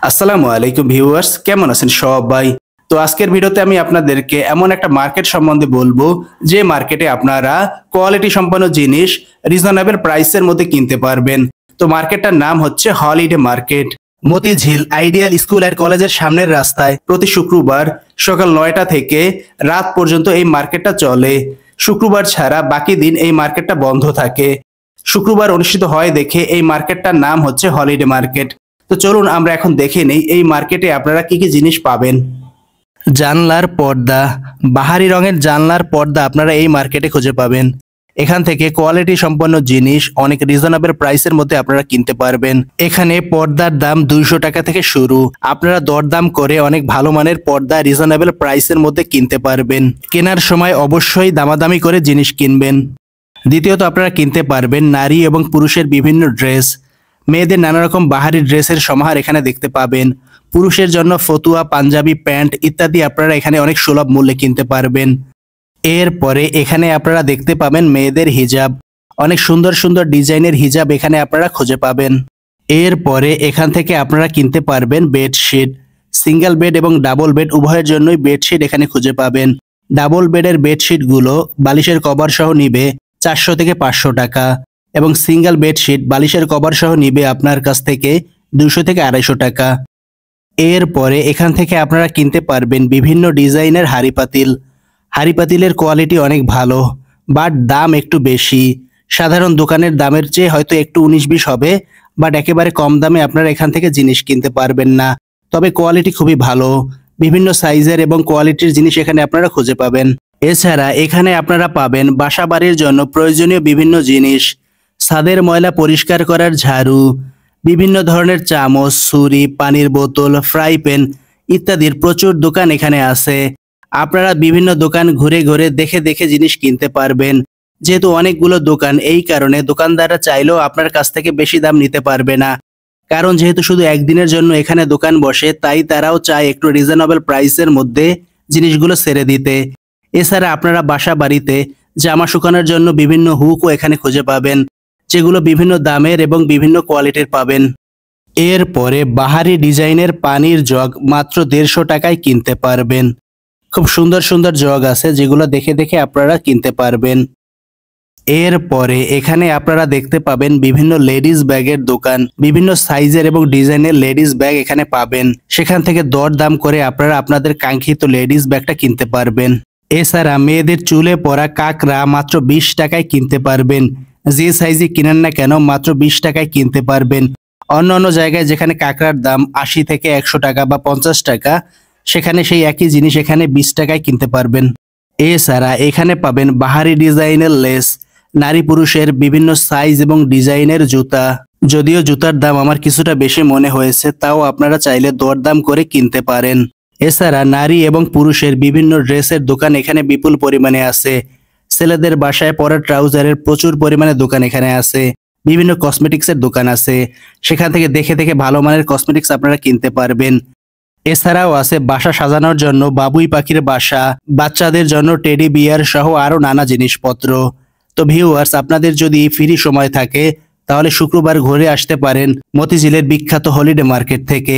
আসসালামু আলাইকুম ভিউয়ার্স, কেমন আছেন সবাই? তো আজকের ভিডিওতে আমি আপনাদেরকে এমন একটা মার্কেট সম্বন্ধে বলবো যে মার্কেটে আপনারা কোয়ালিটি সম্পন্ন জিনিস রিজনেবল প্রাইসের মধ্যে কিনতে পারবেন। তো মার্কেটটার নাম হচ্ছে holiday market. Motijheel ideal school আর কলেজের সামনের রাস্তায় প্রতি শুক্রবার সকাল 9টা থেকে রাত পর্যন্ত এই মার্কেটটা চলে। শুক্রবার ছাড়া বাকি দিন এই মার্কেটটা বন্ধ থাকে। শুক্রবার অনুষ্ঠিত হয় দেখে এই মার্কেটটার নাম হচ্ছে হলিডে মার্কেট। তো চলুন আমরা এখন দেখে নেই এই মার্কেটে আপনারা কি কি জিনিস পাবেন। জানলার পর্দা, বাহারি রঙের জানলার পর্দা আপনারা এই মার্কেটে খুঁজে পাবেন। এখান থেকে কোয়ালিটি সম্পন্ন জিনিস অনেক রিজনেবল প্রাইসের মধ্যে আপনারা কিনতে পারবেন। এখানে পর্দার দাম 200 টাকা থেকে শুরু। আপনারা দরদাম করে অনেক ভালো মানের পর্দা রিজনেবল প্রাইসের মধ্যে কিনতে পারবেন। কেনার সময় অবশ্যই দামাদামি করে জিনিস কিনবেন। দ্বিতীয়ত আপনারা কিনতে পারবেন নারী এবং পুরুষের বিভিন্ন ড্রেস। মেয়েদের নানা রকম বাহারি ড্রেসের সমাহার এখানে দেখতে পাবেন। পুরুষের জন্য ফতুয়া, পাঞ্জাবি, প্যান্ট ইত্যাদি আপনারা এখানে অনেক সুলভ মূল্যে কিনতে পারবেন। এরপরে এখানে আপনারা দেখতে পাবেন মেয়েদের হিজাব। অনেক সুন্দর সুন্দর ডিজাইনের হিজাব এখানে আপনারা খুঁজে পাবেন। এরপরে এখান থেকে আপনারা কিনতে পারবেন বেডশিট। সিঙ্গেল বেড এবং ডাবল বেড উভয়ের জন্যই বেডশিট এখানে খুঁজে পাবেন। ডাবল বেডের বেডশিটগুলো বালিশের কভার সহ নিবে 400 থেকে 500 টাকা এবং সিঙ্গেল বেডশিট বালিশের কভার সহ নিবে আপনার কাছ থেকে 200 থেকে 250 টাকা। এরপরে এখান থেকে আপনারা কিনতে পারবেন বিভিন্ন ডিজাইনের হাঁড়ি পাতিল। হাঁড়ি পাতিলের কোয়ালিটি অনেক ভালো, বাট দাম একটু বেশি। সাধারণ দোকানের দামের চেয়ে হয়তো একটু 19-20 হবে, বাট একেবারে কম দামে আপনারা এখান থেকে জিনিস কিনতে পারবেন না। তবে কোয়ালিটি খুবই ভালো। বিভিন্ন সাইজের এবং কোয়ালিটির জিনিস এখানে আপনারা খুঁজে পাবেন। এছাড়া এখানে আপনারা পাবেন বাসা বাড়ির জন্য প্রয়োজনীয় বিভিন্ন জিনিস। ছাদের ময়লা পরিষ্কার করার ঝাড়ু, বিভিন্ন ধরনের চামচ, ছুরি, পানির বোতল, ফ্রাই প্যান ইত্যাদির প্রচুর দোকান এখানে আছে। আপনারা বিভিন্ন দোকান ঘুরে ঘুরে দেখে দেখে জিনিস কিনতে পারবেন। যেহেতু অনেকগুলো দোকান, এই কারণে দোকানদাররা চাইলেও আপনার কাছ থেকে বেশি দাম নিতে পারবে না। কারণ যেহেতু শুধু একদিনের জন্য এখানে দোকান বসে, তাই তারাও চায় একটু রিজনেবল প্রাইসের মধ্যে জিনিসগুলো ছেড়ে দিতে। এছাড়া আপনারা বাসা বাড়িতে জামা শুকানোর জন্য বিভিন্ন হুকও এখানে খুঁজে পাবেন, যেগুলো বিভিন্ন দামের এবং বিভিন্ন কোয়ালিটির পাবেন। এরপরে বাহারি ডিজাইনের পানির জগ মাত্র 150 টাকায় কিনতে পারবেন। খুব সুন্দর সুন্দর জগ আছে, যেগুলো দেখে দেখে আপনারা কিনতে পারবেন। এরপরে এখানে আপনারা দেখতে পাবেন বিভিন্ন লেডিস ব্যাগের দোকান। বিভিন্ন সাইজের এবং ডিজাইনের লেডিস ব্যাগ এখানে পাবেন। সেখান থেকে দরদাম করে আপনারা আপনাদের কাঙ্ক্ষিত লেডিস ব্যাগটা কিনতে পারবেন। এছাড়া মেয়েদের চুলে পরা কাঁকড়া মাত্র 20 টাকায় কিনতে পারবেন। যে সাইজে কিনেন না কেন মাত্র 20 টাকায় কিনতে পারবেন। অন্য অন্য জায়গায় যেখানে কাঁকড়ার দাম 80 থেকে 100 টাকা বা 50 টাকা, সেখানে সেই একই জিনিস এখানে 20 টাকায় কিনতে পারবেন। এছাড়া এখানে পাবেন বাহারি ডিজাইনের লেস, নারী পুরুষের বিভিন্ন সাইজ এবং ডিজাইনের জুতা। যদিও জুতার দাম আমার কিছুটা বেশি মনে হয়েছে, তাও আপনারা চাইলে দরদাম করে কিনতে পারেন। এছাড়া নারী এবং পুরুষের বিভিন্ন ড্রেসের দোকান এখানে বিপুল পরিমাণে আছে। ছেলেদের বাসায় পরা ট্রাউজারের প্রচুর পরিমাণে দোকান এখানে আছে। বিভিন্ন কসমেটিক্সের দোকান আছে, সেখান থেকে দেখে দেখে ভালো মানের কসমেটিক্স আপনারা কিনতে পারবেন। এছাড়াও আছে বাসা সাজানোর জন্য বাবুই পাখির বাসা, বাচ্চাদের জন্য টেডি বিয়ার সহ আরো নানা জিনিসপত্র। তো ভিউয়ার্স, আপনাদের যদি ফ্রি সময় থাকে তাহলে শুক্রবার ঘুরে আসতে পারেন মতিঝিলের বিখ্যাত হলিডে মার্কেট থেকে।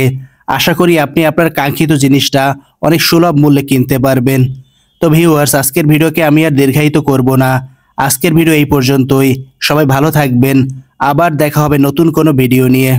আশা করি আপনি আপনার কাঙ্ক্ষিত জিনিসটা অনেক সুলভ মূল্যে কিনতে পারবেন। তো ভিউয়ার্স, আজকের ভিডিওকে আমি আর দীর্ঘায়িত করব না। আজকের ভিডিও এই পর্যন্তই। সবাই ভালো থাকবেন। আবার দেখা হবে নতুন কোনো ভিডিও নিয়ে।